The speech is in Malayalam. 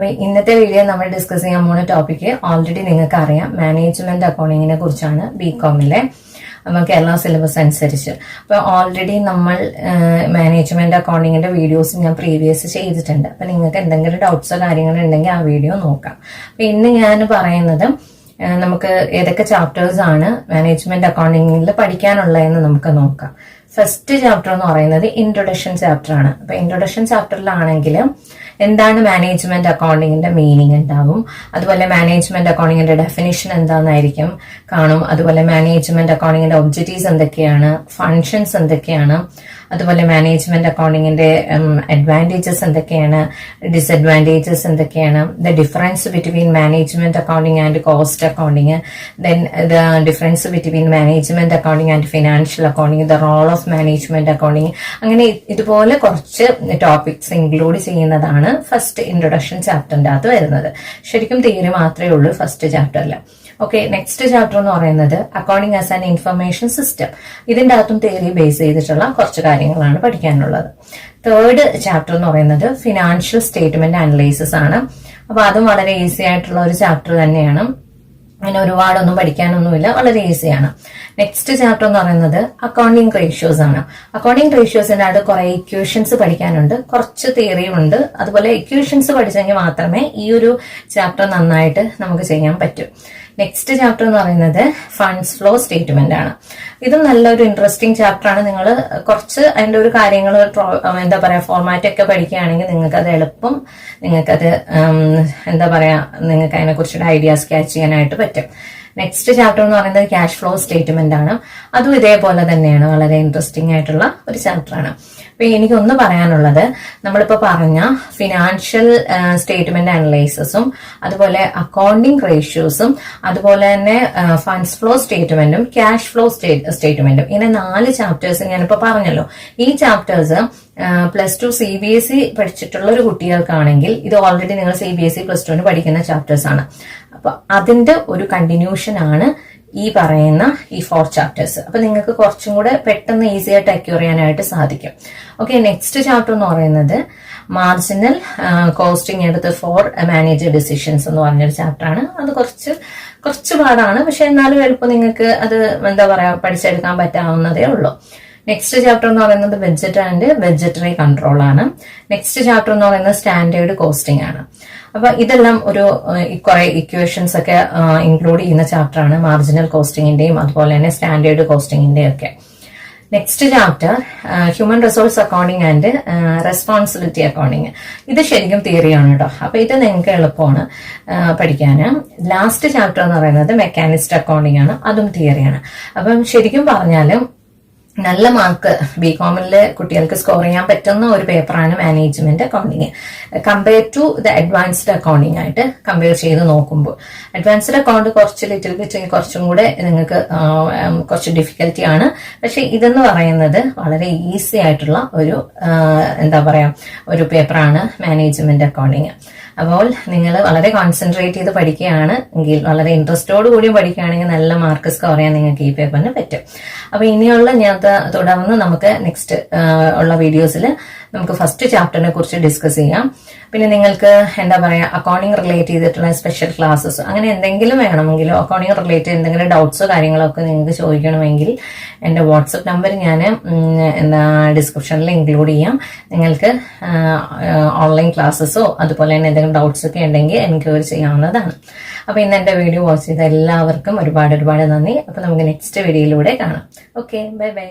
ഇന്നത്തെ വീഡിയോ നമ്മൾ ഡിസ്കസ് ചെയ്യാൻ പോകുന്ന ടോപ്പിക്ക് ഓൾറെഡി നിങ്ങൾക്ക് അറിയാം, മാനേജ്മെന്റ് അക്കൗണ്ടിങ്ങിനെ കുറിച്ചാണ്. ബികോമിലെ കേരള സിലബസ് അനുസരിച്ച്. അപ്പൊ ഓൾറെഡി നമ്മൾ മാനേജ്മെന്റ് അക്കൗണ്ടിങ്ങിന്റെ വീഡിയോസ് ഞാൻ പ്രീവിയസ് ചെയ്തിട്ടുണ്ട്. അപ്പൊ നിങ്ങൾക്ക് എന്തെങ്കിലും ഡൗട്ട്സോ കാര്യങ്ങളോ ഉണ്ടെങ്കിൽ ആ വീഡിയോ നോക്കാം. അപ്പൊ ഇന്ന് ഞാൻ പറയുന്നത് നമുക്ക് ഏതൊക്കെ ചാപ്റ്റേഴ്സ് ആണ് മാനേജ്മെന്റ് അക്കൗണ്ടിങ്ങിൽ പഠിക്കാനുള്ളതെന്ന് നമുക്ക് നോക്കാം. ഫസ്റ്റ് ചാപ്റ്റർ എന്ന് പറയുന്നത് ഇൻട്രൊഡക്ഷൻ ചാപ്റ്റർ ആണ്. അപ്പൊ ഇൻട്രൊഡക്ഷൻ ചാപ്റ്ററിലാണെങ്കിൽ എന്താണ് മാനേജ്മെന്റ് അക്കൗണ്ടിങ്ങിന്റെ മീനിങ് ഉണ്ടാവും, അതുപോലെ മാനേജ്മെന്റ് അക്കൗണ്ടിങ്ങിന്റെ ഡെഫിനിഷൻ എന്താണെന്നായിരിക്കും കാണും, അതുപോലെ മാനേജ്മെന്റ് അക്കൗണ്ടിങ്ങിന്റെ ഒബ്ജക്റ്റീവ്സ് എന്തൊക്കെയാണ്, ഫങ്ഷൻസ് എന്തൊക്കെയാണ്, അതുപോലെ മാനേജ്മെന്റ് അക്കൗണ്ടിങ്ങിന്റെ അഡ്വാൻറ്റേജസ് എന്തൊക്കെയാണ്, ഡിസഡ്വാൻറ്റേജസ് എന്തൊക്കെയാണ്, the difference between management accounting and cost accounting, then the difference between management accounting and financial accounting, the role of management accounting, അങ്ങനെ ഇതുപോലെ കുറച്ച് ടോപ്പിക്സ് ഇൻക്ലൂഡ് ചെയ്യുന്നതാണ് ഫസ്റ്റ് ഇൻട്രൊഡക്ഷൻ ചാപ്റ്ററിന്റെ അകത്ത് വരുന്നത്. ശരിക്കും തിയറി മാത്രമേ ഉള്ളൂ ഫസ്റ്റ് ചാപ്റ്ററിൽ. ഓക്കെ, നെക്സ്റ്റ് ചാപ്റ്റർ എന്ന് പറയുന്നത് accounting as an information system. ഇതിന്റെ അകത്തും തിയറി ബേസ് ചെയ്തിട്ടുള്ള കുറച്ച് കാര്യങ്ങളാണ് പഠിക്കാനുള്ളത്. തേർഡ് ചാപ്റ്റർ എന്ന് പറയുന്നത് ഫിനാൻഷ്യൽ സ്റ്റേറ്റ്മെന്റ് അനലൈസിസ് ആണ്. അപ്പൊ അതും വളരെ ഈസി ആയിട്ടുള്ള ഒരു ചാപ്റ്റർ തന്നെയാണ്. അങ്ങനെ ഒരുപാടൊന്നും പഠിക്കാനൊന്നുമില്ല, വളരെ ഈസിയാണ്. നെക്സ്റ്റ് ചാപ്റ്റർ എന്ന് പറയുന്നത് അക്കൗണ്ടിങ് റേഷ്യോസ് ആണ്. അക്കൗണ്ടിങ് റേഷ്യോസിന്റെ അത് കുറെ ഇക്വേഷൻസ് പഠിക്കാനുണ്ട്, കുറച്ച് തിയറിയും ഉണ്ട്. അതുപോലെ ഇക്വേഷൻസ് പഠിച്ചെങ്കിൽ മാത്രമേ ഈ ഒരു ചാപ്റ്റർ നന്നായിട്ട് നമുക്ക് ചെയ്യാൻ പറ്റൂ. നെക്സ്റ്റ് ചാപ്റ്റർ എന്ന് പറയുന്നത് ഫണ്ട്സ് ഫ്ലോ സ്റ്റേറ്റ്മെന്റ് ആണ്. ഇതും നല്ലൊരു ഇൻട്രസ്റ്റിംഗ് ചാപ്റ്റർ ആണ്. നിങ്ങൾ കുറച്ച് അതിന്റെ ഒരു കാര്യങ്ങൾ എന്താ പറയാ ഫോർമാറ്റ് ഒക്കെ പഠിക്കുകയാണെങ്കിൽ നിങ്ങൾക്ക് അത് എളുപ്പം നിങ്ങൾക്കത് എന്താ പറയാ നിങ്ങൾക്ക് അതിനെ കുറിച്ചുള്ള ഐഡിയാസ് ക്യാച്ച് ചെയ്യാനായിട്ട് പറ്റും. നെക്സ്റ്റ് ചാപ്റ്റർ എന്ന് പറയുന്നത് ക്യാഷ് ഫ്ലോ സ്റ്റേറ്റ്മെന്റ് ആണ്. അതും ഇതേപോലെ തന്നെയാണ്, വളരെ ഇൻട്രസ്റ്റിംഗ് ആയിട്ടുള്ള ഒരു ചാപ്റ്റർ ആണ്. അപ്പൊ എനിക്കൊന്ന് പറയാനുള്ളത്, നമ്മളിപ്പോ പറഞ്ഞ ഫിനാൻഷ്യൽ സ്റ്റേറ്റ്മെന്റ് അനലൈസിസും അതുപോലെ അക്കൗണ്ടിങ് റേഷ്യോസും അതുപോലെ തന്നെ ഫണ്ട്സ് ഫ്ലോ സ്റ്റേറ്റ്മെന്റും ക്യാഷ് ഫ്ലോ സ്റ്റേറ്റ്മെന്റും, ഇങ്ങനെ 4 ചാപ്റ്റേഴ്സ് ഞാനിപ്പോ പറഞ്ഞല്ലോ. ഈ ചാപ്റ്റേഴ്സ് +2 CBSE പഠിച്ചിട്ടുള്ള ഒരു കുട്ടികൾക്കാണെങ്കിൽ ഇത് ഓൾറെഡി നിങ്ങൾ CBSE +2 പഠിക്കുന്ന ചാപ്റ്റേഴ്സ് ആണ്. അപ്പൊ അതിന്റെ ഒരു കണ്ടിന്യൂഷൻ ആണ് ഈ പറയുന്ന ഈ 4 ചാപ്റ്റേഴ്സ്. അപ്പൊ നിങ്ങൾക്ക് കുറച്ചും കൂടെ പെട്ടെന്ന് ഈസി ആയിട്ട് അക്യൂർ ചെയ്യാനായിട്ട് സാധിക്കും. ഓക്കെ, നെക്സ്റ്റ് ചാപ്റ്റർ എന്ന് പറയുന്നത് മാർജിനൽ കോസ്റ്റിംഗ് എടുത്ത് ഫോർ മാനേജർ ഡിസിഷൻസ് എന്ന് പറഞ്ഞൊരു ചാപ്റ്റർ ആണ്. അത് കുറച്ച് പാടാണ്, പക്ഷെ എന്നാലും എളുപ്പം നിങ്ങൾക്ക് അത് എന്താ പറയാ പഠിച്ചെടുക്കാൻ പറ്റാവുന്നതേ ഉള്ളൂ. നെക്സ്റ്റ് ചാപ്റ്റർ എന്ന് പറയുന്നത് ബഡ്ജറ്റ് ആൻഡ് ബഡ്ജറ്ററി കൺട്രോൾ ആണ്. നെക്സ്റ്റ് ചാപ്റ്റർ എന്ന് പറയുന്നത് സ്റ്റാൻഡേർഡ് കോസ്റ്റിംഗ് ആണ്. അപ്പൊ ഇതെല്ലാം ഒരു കുറെ ഇക്വേഷൻസ് ഒക്കെ ഇൻക്ലൂഡ് ചെയ്യുന്ന ചാപ്റ്റർ ആണ്, മാർജിനൽ കോസ്റ്റിംഗിന്റെയും അതുപോലെ തന്നെ സ്റ്റാൻഡേർഡ് കോസ്റ്റിംഗിന്റെയും ഒക്കെ. Next chapter human resource accounting and responsibility accounting. ഇത് ശരിക്കും തിയറിയാണ് കേട്ടോ. അപ്പൊ ഇത് നിങ്ങൾക്ക് എളുപ്പമാണ് പഠിക്കാന്. ലാസ്റ്റ് ചാപ്റ്റർ എന്ന് പറയുന്നത് മെക്കാനിസ്റ്റ് അക്കൗണ്ടിങ് ആണ്, അതും തിയറിയാണ്. അപ്പം ശരിക്കും പറഞ്ഞാലും നല്ല മാർക്ക് ബികോമിലെ കുട്ടികൾക്ക് സ്കോർ ചെയ്യാൻ പറ്റുന്ന ഒരു പേപ്പറാണ് management accounting. Compare to the advanced accounting ആയിട്ട് കമ്പയർ ചെയ്ത് നോക്കുമ്പോൾ അഡ്വാൻസ്ഡ് അക്കൗണ്ട് കുറച്ച് ലിറ്റിൽ ബിറ്റ് കുറച്ചും കൂടെ നിങ്ങൾക്ക് കുറച്ച് ഡിഫിക്കൽറ്റി ആണ്. പക്ഷെ ഇതെന്ന് പറയുന്നത് വളരെ ഈസി ആയിട്ടുള്ള ഒരു എന്താ പറയാ ഒരു പേപ്പറാണ് മാനേജ്മെന്റ് അക്കൗണ്ടിങ്. അപ്പോൾ നിങ്ങൾ വളരെ കോൺസെൻട്രേറ്റ് ചെയ്ത് പഠിക്കുകയാണ് എങ്കിൽ, വളരെ ഇൻട്രസ്റ്റോട് കൂടി പഠിക്കുകയാണെങ്കിൽ നല്ല മാർക്ക് സ്കോർ ചെയ്യാൻ നിങ്ങൾക്ക് ഈ പേപ്പറിന് പറ്റും. അപ്പൊ ഇനിയുള്ള ഞാൻ തുടർന്ന് നമുക്ക് നെക്സ്റ്റ് ഉള്ള വീഡിയോസിൽ നമുക്ക് ഫസ്റ്റ് ചാപ്റ്ററിനെ കുറിച്ച് ഡിസ്കസ് ചെയ്യാം. പിന്നെ നിങ്ങൾക്ക് എന്താ പറയാ അക്കൗണ്ടിങ് റിലേറ്റ് ചെയ്തിട്ടുള്ള സ്പെഷ്യൽ ക്ലാസ്സസ് അങ്ങനെ എന്തെങ്കിലും വേണമെങ്കിലോ അക്കൗണ്ടിങ് റിലേറ്റഡ് എന്തെങ്കിലും ഡൗട്ട്സോ കാര്യങ്ങളോ ഒക്കെ നിങ്ങൾക്ക് ചോദിക്കണമെങ്കിൽ എന്റെ വാട്സപ്പ് നമ്പർ ഞാൻ എന്താ ഡിസ്ക്രിപ്ഷനിൽ ഇൻക്ലൂഡ് ചെയ്യാം. നിങ്ങൾക്ക് ഓൺലൈൻ ക്ലാസ്സസോ അതുപോലെ തന്നെ എന്തെങ്കിലും ഡൗട്ട്സ് ഒക്കെ ഉണ്ടെങ്കിൽ എൻക്വയറി ചെയ്യാവുന്നതാണ്. അപ്പൊ ഇന്ന് എന്റെ വീഡിയോ വാച്ച് ചെയ്ത എല്ലാവർക്കും ഒരുപാട് നന്ദി. അപ്പൊ നമുക്ക് നെക്സ്റ്റ് വീഡിയോയിലൂടെ കാണാം. Okay, bye bye.